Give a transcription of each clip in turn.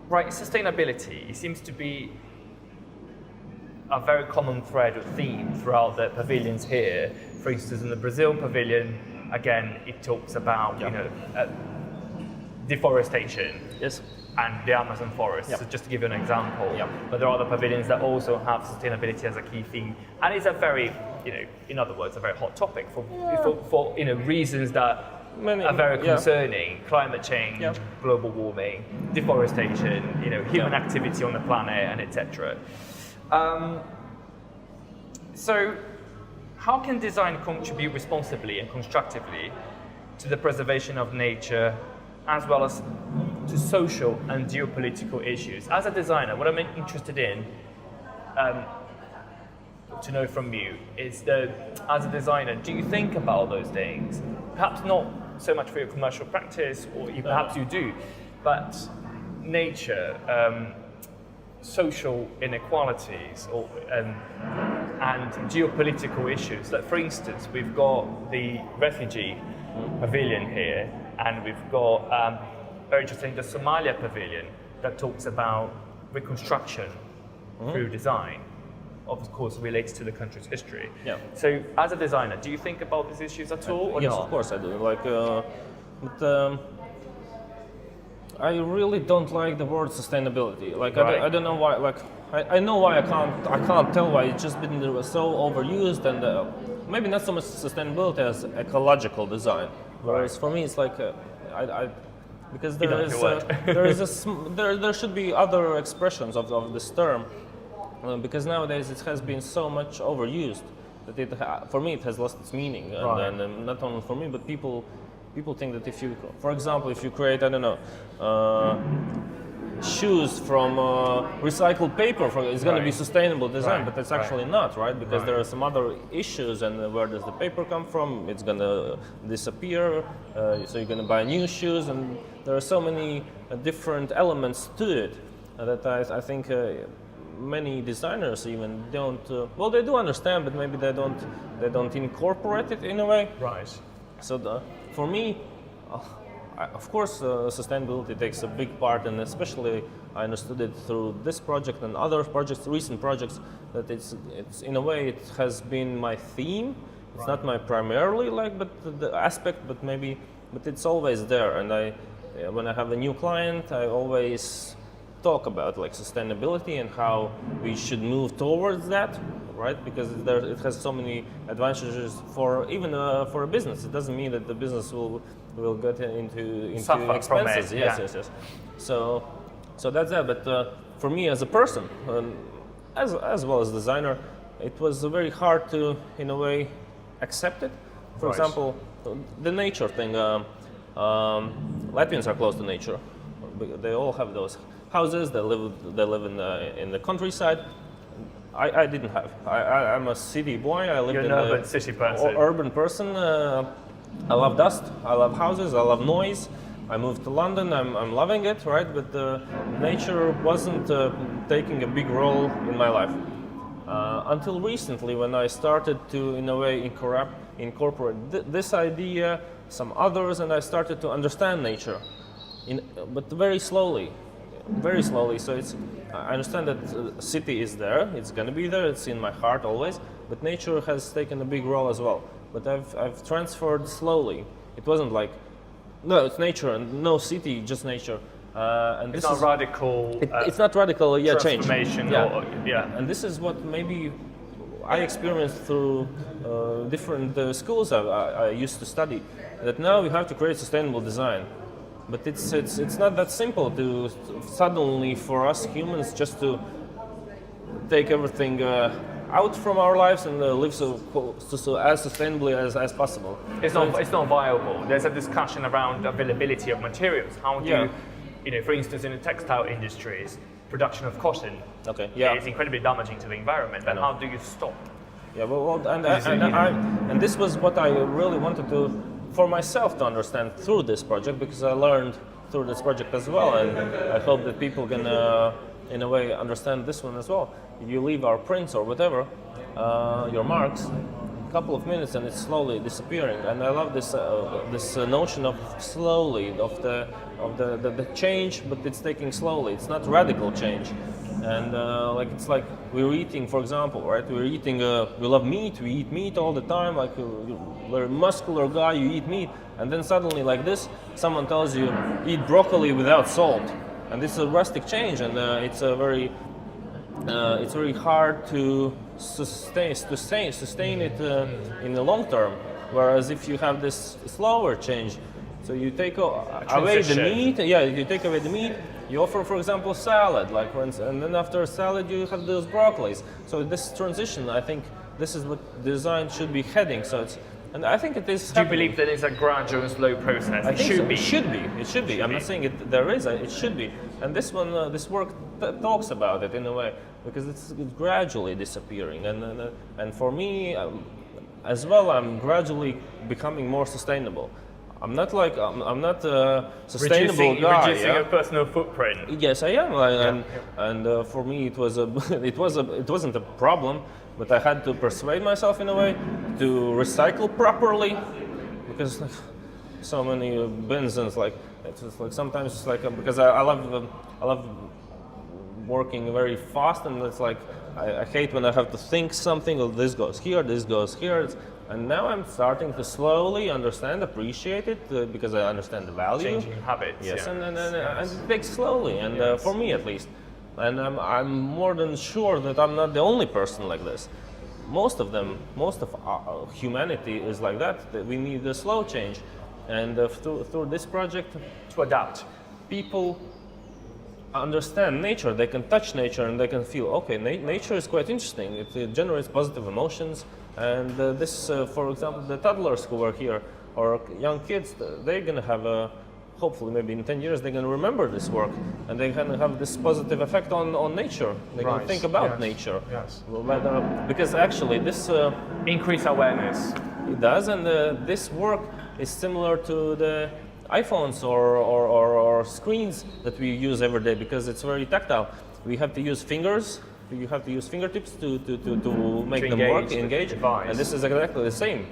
Right, sustainability seems to be a very common thread or theme throughout the pavilions here. For instance, in the Brazil pavilion, again, it talks about deforestation. Yes. And the Amazon forest, so just to give you an example. Yep. But there are other pavilions that also have sustainability as a key theme, and it's a very, in other words, a very hot topic for reasons that are very concerning: climate change, global warming, deforestation, human activity on the planet, and etc. So, how can design contribute responsibly and constructively to the preservation of nature, as well as to social and geopolitical issues? As a designer, what I'm interested in to know from you is that, as a designer, do you think about those things? Perhaps not so much for your commercial practice, or perhaps you do, but nature, social inequalities, and geopolitical issues. Like, for instance, we've got the refugee pavilion here, and we've got very interesting the Somalia pavilion that talks about reconstruction through design, of course related to the country's history. Yeah. So, as a designer, do you think about these issues at all, or yes, not? Of course I do. But I really don't like the word sustainability. I don't know why. I know why I can't tell why it's just been so overused, and maybe not so much sustainability as ecological design. Whereas for me, it's like because there should be other expressions of this term, because nowadays it has been so much overused that for me it has lost its meaning, and not only for me, but people think that if you, for example, if you create, I don't know, shoes from recycled paper, it's going to be sustainable design, but that's actually not, right? Because there are some other issues, and where does the paper come from? It's going to disappear, so you're going to buy new shoes, and there are so many different elements to it that I think many designers even don't. They do understand, but maybe they don't incorporate it in a way. Right. So for me, of course, sustainability takes a big part, and especially I understood it through this project and other projects, recent projects, that it's in a way it has been my theme. It's not my primarily but the aspect, but it's always there. And when I have a new client, I always talk about sustainability and how we should move towards that, right? Because it has so many advantages for a business. It doesn't mean that the business will get into expenses. Yes. So that's that. But for me as a person, as well as designer, it was very hard to, in a way, accept it. For example, the nature thing. Latvians are close to nature. They all have those houses. They live in the countryside. I didn't have. I'm a city boy. I lived in an urban city person. Urban person. I love dust. I love houses. I love noise. I moved to London. I'm loving it, right? But nature wasn't taking a big role in my life until recently, when I started to, in a way, incorporate this idea, some others, and I started to understand nature, but very slowly. So I understand that the city is there, it's going to be there, it's in my heart always, but nature has taken a big role as well. But I've transferred slowly. It wasn't like, no, it's nature, and no city, just nature. And it's not radical. It's not radical, change. Transformation. And this is what maybe I experienced through different schools I used to study. That now we have to create sustainable design. But it's not that simple to suddenly, for us humans, just to take everything out from our lives and live so as sustainably as possible. It's not viable. There's a discussion around availability of materials. How do you, for instance, in the textile industries, production of cotton is incredibly damaging to the environment. And how do you stop? And this was what I really wanted to, for myself, to understand through this project, because I learned through this project as well, and I hope that people can, in a way, understand this one as well. You leave our prints or whatever, your marks, couple of minutes and it's slowly disappearing. And I love this notion of slowly, of the change, but it's taking slowly. It's not radical change. And like it's like we're eating, for example, right? We're eating. We love meat. We eat meat all the time. Like you're a muscular guy, you eat meat, and then suddenly, like this, someone tells you eat broccoli without salt, and this is a drastic change, and it's very hard to sustain it in the long term. Whereas if you have this slower change, so you take away the meat, you take away the meat. You offer, for example, salad, like, and then after salad you have those broccolis. So this transition, I think, this is what design should be heading. So it's, and I think it is. Do you believe that it's a gradual and slow process? I think it should be. I'm not saying there is. It should be. And this one, this work talks about it in a way because it's gradually disappearing. And for me, as well, I'm gradually becoming more sustainable. I'm not a sustainable guy. Reducing your personal footprint. Yes, I am. And for me, it wasn't a problem, but I had to persuade myself in a way to recycle properly, because like, so many bins and it's like sometimes it's like because I love working very fast, and it's like I hate when I have to think something. Oh, this goes here, this goes here. And now I'm starting to slowly understand, appreciate it, because I understand the value. Changing habits. Yes, and it takes slowly, and for me at least. And I'm more than sure that I'm not the only person like this. Most of humanity is like that we need a slow change. And through this project, To adapt. people understand nature, they can touch nature and they can feel, okay, nature is quite interesting, it generates positive emotions. And this, for example, the toddlers who were here, or young kids, they're going to have hopefully maybe in 10 years, they're going to remember this work, and they're going to have this positive effect on nature. They're going to think about nature. Yes. Because actually this... Increase awareness. It does, and this work is similar to the iPhones or screens that we use every day, because it's very tactile. We have to use fingers. You have to use fingertips to make them work, engage. And this is exactly the same.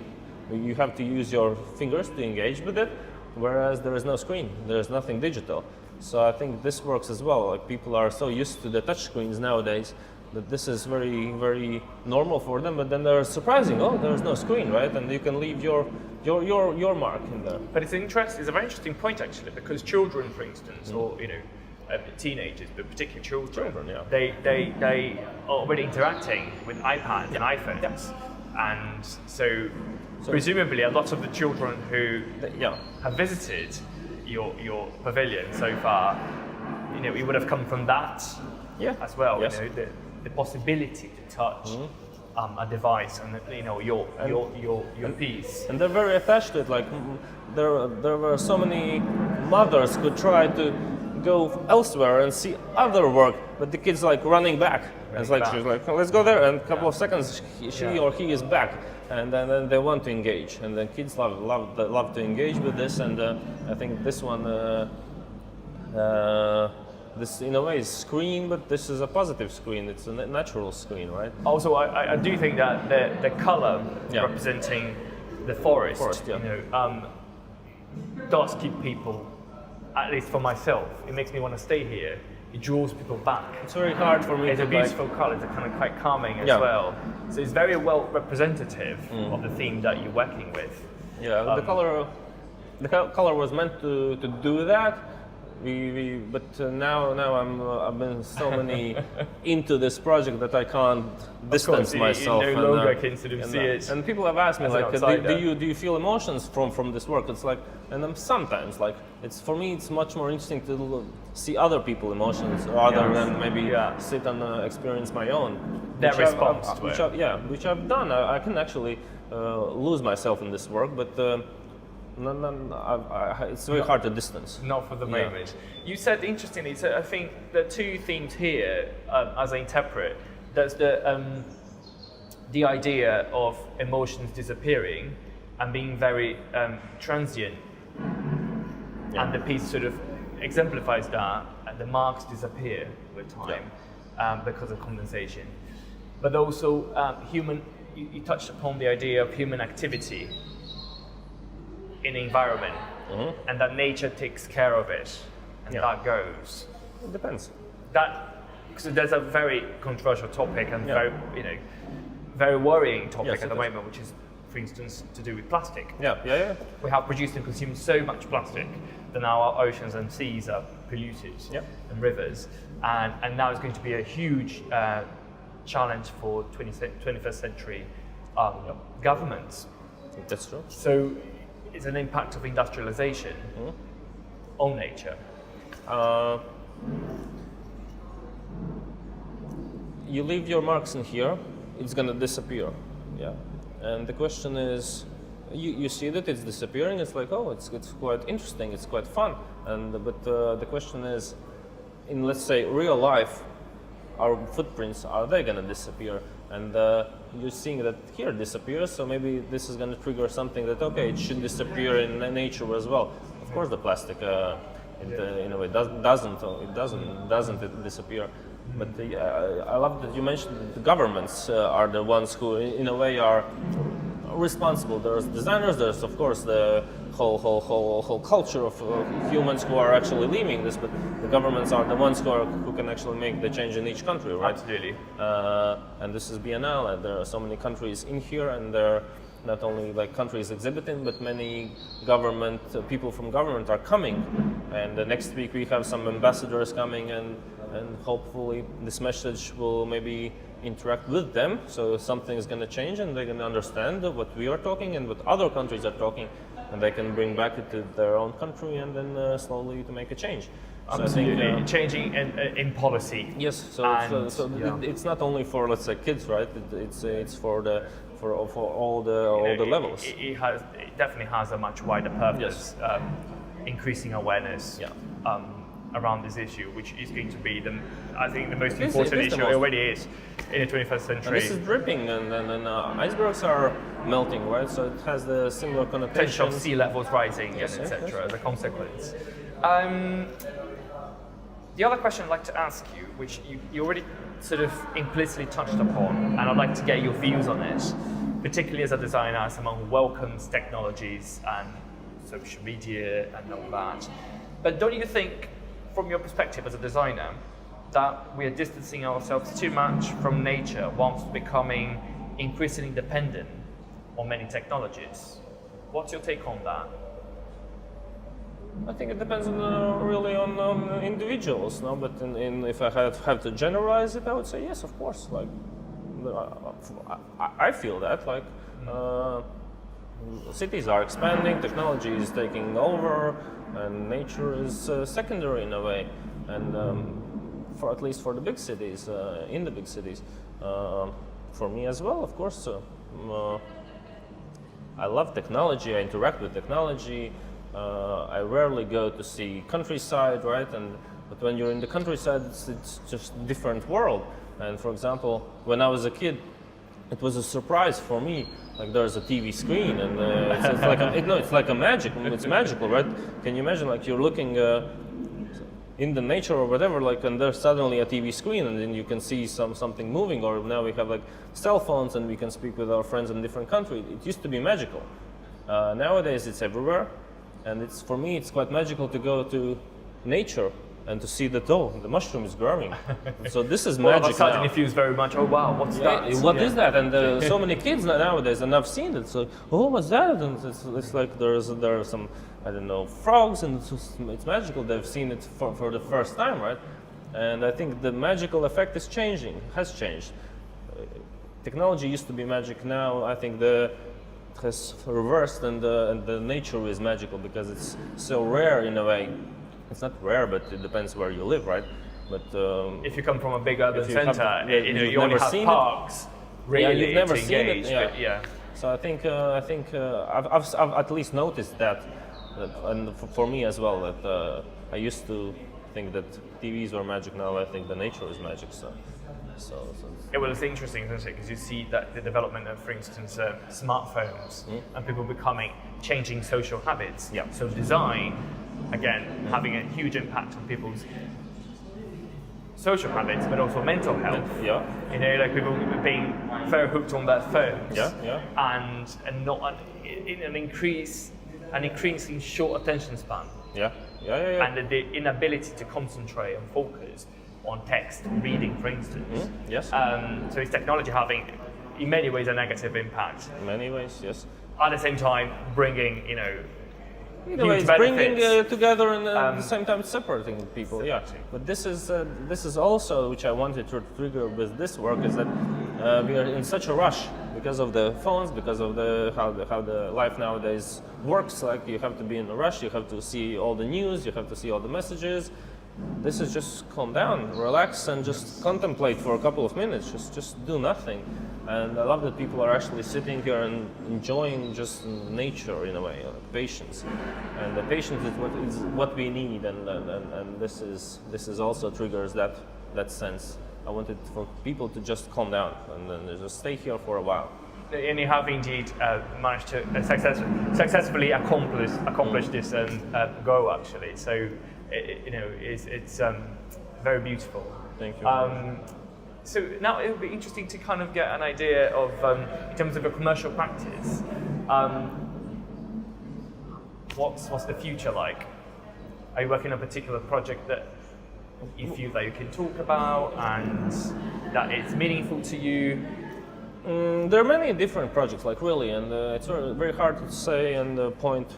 You have to use your fingers to engage with it, whereas there is no screen. There is nothing digital. So I think this works as well. Like, people are so used to the touch screens nowadays that this is very, very normal for them. But then they're surprising. Oh, there is no screen, right? And you can leave your mark in there. But it's a very interesting point actually, because children, for instance, or teenagers, but particularly children, they are already interacting with iPads and iPhones, and so presumably a lot of the children who have visited your pavilion so far, it would have come from that as well. Yes. The possibility to touch a device and your piece. And they're very attached to it. Like there were so many mothers who tried to go elsewhere and see other work, but the kid's like running back. And it's like she's like, let's go there, and a couple of seconds she or he is back, and then they want to engage, and the kids love to engage with this. And I think this one, this in a way is screen, but this is a positive screen. It's a natural screen, right? Also, I do think that the color representing the forest, does keep people. At least for myself, it makes me want to stay here. It draws people back. It's very hard for me. It's a beautiful colour. It's kind of quite calming as well. So it's very well representative of the theme that you're working with. Yeah, the color was meant to do that. But now I've been so many into this project that I can't distance myself. You no longer can sort of see it. And people have asked me like, do you feel emotions from this work? It's like, and I'm sometimes like, for me it's much more interesting to see other people's emotions rather than maybe sit and experience my own. Their response to it. Which I've done. I can actually lose myself in this work, but. It's very hard to distance. Not for the moment. You said interestingly. So I think the two themes here, as I interpret, there's the idea of emotions disappearing and being very transient, and the piece sort of exemplifies that. And the marks disappear with time because of condensation, but also you touched upon the idea of human activity in the environment, and that nature takes care of it, and that goes. It depends. Because there's a very controversial topic and very worrying topic at the moment, which is, for instance, to do with plastic. Yeah. We have produced and consumed so much plastic that now our oceans and seas are polluted, and rivers, and now it's going to be a huge challenge for 21st century governments. That's true. So it's an impact of industrialization on nature. You leave your marks in here, it's gonna disappear. Yeah. And the question is, you see that it's disappearing. It's like, oh, it's quite interesting. It's quite fun. But the question is, in, let's say, real life, our footprints, are they gonna disappear? And you're seeing that here it disappears, so maybe this is gonna trigger something that, okay, it should disappear in nature as well. Of course, the plastic in a way doesn't disappear. But I love that you mentioned that the governments are the ones who, in a way, are responsible. There's designers. There's, of course, the whole culture of humans who are actually living this. But the governments are the ones who can actually make the change in each country, right? Absolutely. And this is Biennale, and there are so many countries in here, and there are not only like countries exhibiting, but many people from government are coming. And next week we have some ambassadors coming, and hopefully this message will maybe interact with them, so something is going to change and they're going to understand what we are talking and what other countries are talking, and they can bring back it to their own country and then slowly to make a change. Absolutely. So I think, changing in policy. Yes, it's not only for, let's say, kids, right? It's for all the levels. It definitely has a much wider purpose, increasing awareness. Around this issue, which is going to be I think the most important issue. It already is in the 21st century. And this is dripping, and icebergs are melting, right? So it has the similar connotation. Potential of sea levels rising, and etc. as a consequence. The other question I'd like to ask you, which you already sort of implicitly touched upon, and I'd like to get your views on it, particularly as a designer, someone who welcomes technologies and social media and all that. But don't you think, from your perspective as a designer, that we are distancing ourselves too much from nature whilst becoming increasingly dependent on many technologies? What's your take on that? I think it depends really on individuals, no? But if I have to generalize it, I would say yes, of course. Like, I feel that cities are expanding, technology is taking over, and nature is secondary in a way. And for at least for the big cities, in the big cities, for me as well, of course. I love technology. I interact with technology. I rarely go to see countryside, right? But when you're in the countryside, it's just a different world. And for example, when I was a kid, it was a surprise for me. Like there's a TV screen, and it's like a magic. It's magical, right? Can you imagine? Like you're looking in the nature or whatever, like, and there's suddenly a TV screen, and then you can see something moving. Or now we have like cell phones, and we can speak with our friends in different countries. It used to be magical. Nowadays, it's everywhere, and for me, it's quite magical to go to nature and to see that, oh, the mushroom is growing. So this is magic. All of a sudden now. It feels very much, oh wow, what's that? What is that? And so many kids nowadays, and I've seen it. So, oh, what's that? And it's like there are some, I don't know, frogs, and it's magical. They've seen it for the first time, right? And I think the magical effect has changed. Technology used to be magic. Now I think it has reversed, and the nature is magical because it's so rare in a way. It's not rare, but it depends where you live, right? But if you come from a big urban center, you only never have seen parks. Really, you've never to seen engage, it. but So I think I've at least noticed that, and for me as well, that I used to think that TVs were magic. Now I think the nature is magic. Well, it's interesting, isn't it? Because you see that the development of, for instance, smartphones and people changing social habits. Yeah. So design, again, having a huge impact on people's social habits, but also mental health. Yeah. You know, like people being very hooked on their phones. Yeah. And not in an increasing short attention span. Yeah. And the inability to concentrate and focus on text reading, for instance. Yes. So is technology having, in many ways, a negative impact? In many ways, yes. At the same time, bringing, you know, in a way, huge it's bringing benefits. together and at the same time separating people. Yeah, but this is also which I wanted to trigger with this work is that we are in such a rush because of the phones, because of how the life nowadays works. Like you have to be in a rush, you have to see all the news, you have to see all the messages. This is just calm down, relax, and just contemplate for a couple of minutes. Just do nothing. And I love that people are actually sitting here and enjoying just nature in a way, like patience. And the patience is what we need, and this is also triggers that sense. I wanted for people to just calm down and then just stay here for a while. And you have indeed managed to successfully accomplish this goal, actually. So, you know, it's very beautiful. Thank you. So now it would be interesting to kind of get an idea of, in terms of your commercial practice, what's the future like? Are you working on a particular project that you feel that you can talk about and that it's meaningful to you? There are many different projects, like really, and it's very hard to say and point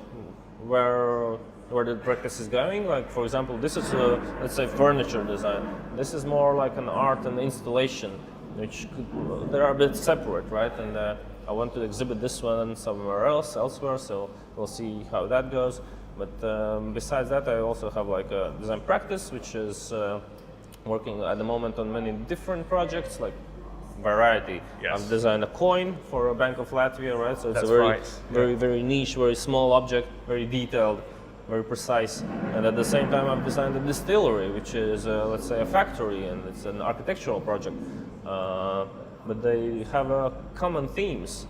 where the practice is going. Like for example, this is let's say furniture design. This is more like an art and installation, which they are a bit separate, right? And I want to exhibit this one somewhere elsewhere. So we'll see how that goes. But besides that, I also have like a design practice, which is working at the moment on many different projects, like variety. Yes. I've designed a coin for a Bank of Latvia, right? So it's That's a very, right. very niche, very small object, very detailed, very precise. And at the same time, I've designed a distillery, which is, let's say, a factory, and it's an architectural project. But they have common themes.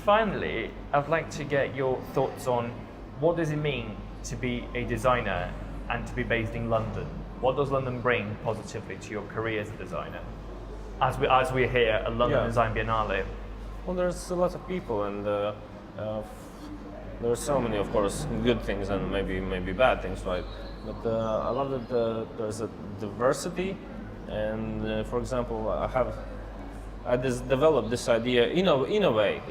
Finally, I'd like to get your thoughts on what does it mean to be a designer and to be based in London? What does London bring positively to your career as a designer? As we're here at London Design Biennale. Well, there's a lot of people, and there's so many, of course, good things and maybe bad things, right? But I love that there's a diversity, and for example, I developed this idea in a way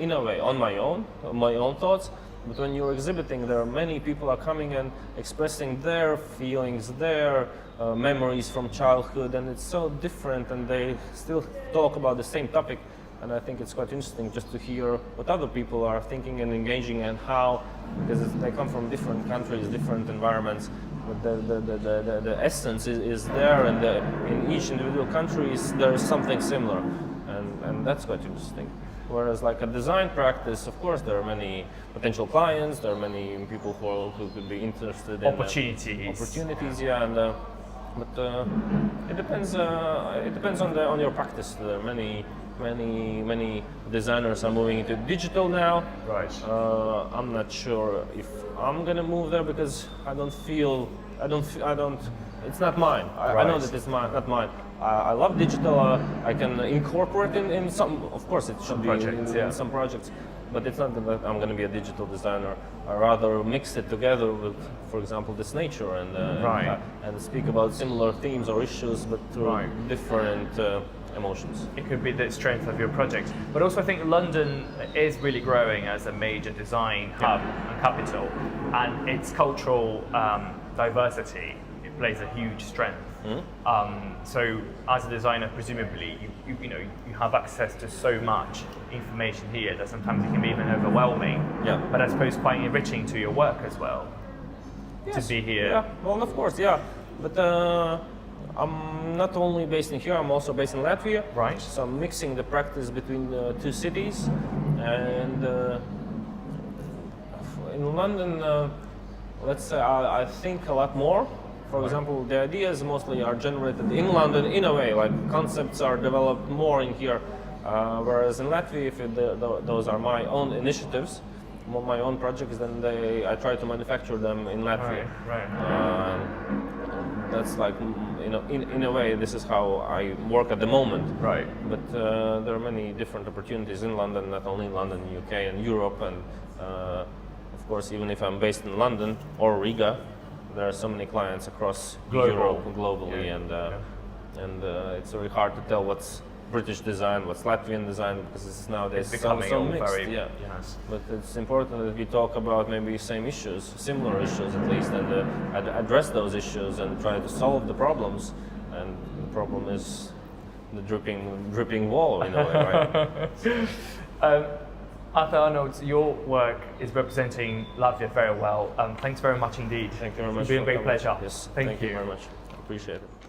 on my own thoughts. But when you're exhibiting, there are many people are coming and expressing their feelings, their memories from childhood, and it's so different, and they still talk about the same topic. And I think it's quite interesting just to hear what other people are thinking and engaging, and how, because they come from different countries, different environments, but the essence is there, and in each individual country there is something similar, and that's quite interesting. Whereas like a design practice, of course, there are many potential clients, there are many people who could be interested in opportunities, yeah, and but it depends on your practice. There are many designers are moving into digital now. Right. I'm not sure if I'm gonna move there because I don't. It's not mine. I know that it's not mine. I love digital. I can incorporate in some. Of course, it should be in some projects, but it's not that I'm going to be a digital designer. I rather mix it together with, for example, this nature and speak about similar themes or issues, but through different emotions. It could be the strength of your project, but also I think London is really growing as a major design hub and capital, and its cultural diversity plays a huge strength. So as a designer, presumably you have access to so much information here that sometimes it can be even overwhelming. Yeah. But I suppose quite enriching to your work as well. Yes. To be here. Yeah. Well, of course, yeah. But I'm not only based in here. I'm also based in Latvia. Right. So I'm mixing the practice between the two cities, and in London, let's say I think a lot more. For example, the ideas mostly are generated in London in a way, like concepts are developed more in here, whereas in Latvia, if those are my own initiatives, my own projects, then I try to manufacture them in Latvia. Right. that's like, in a way, this is how I work at the moment. Right. But there are many different opportunities in London, not only in London, UK and Europe, and of course, even if I'm based in London or Riga, there are so many clients across Europe globally, and it's very hard to tell what's British design, what's Latvian design, because it's nowadays so mixed. Yes. But it's important that we talk about maybe same issues, similar issues at least, and address those issues and try to solve the problems. And the problem is the dripping wall, in a way, right? Arthur Analts, your work is representing Latvia very well. Thanks very much indeed. Thank you very much. It's been a great pleasure. Yes, Thank you very much. I appreciate it.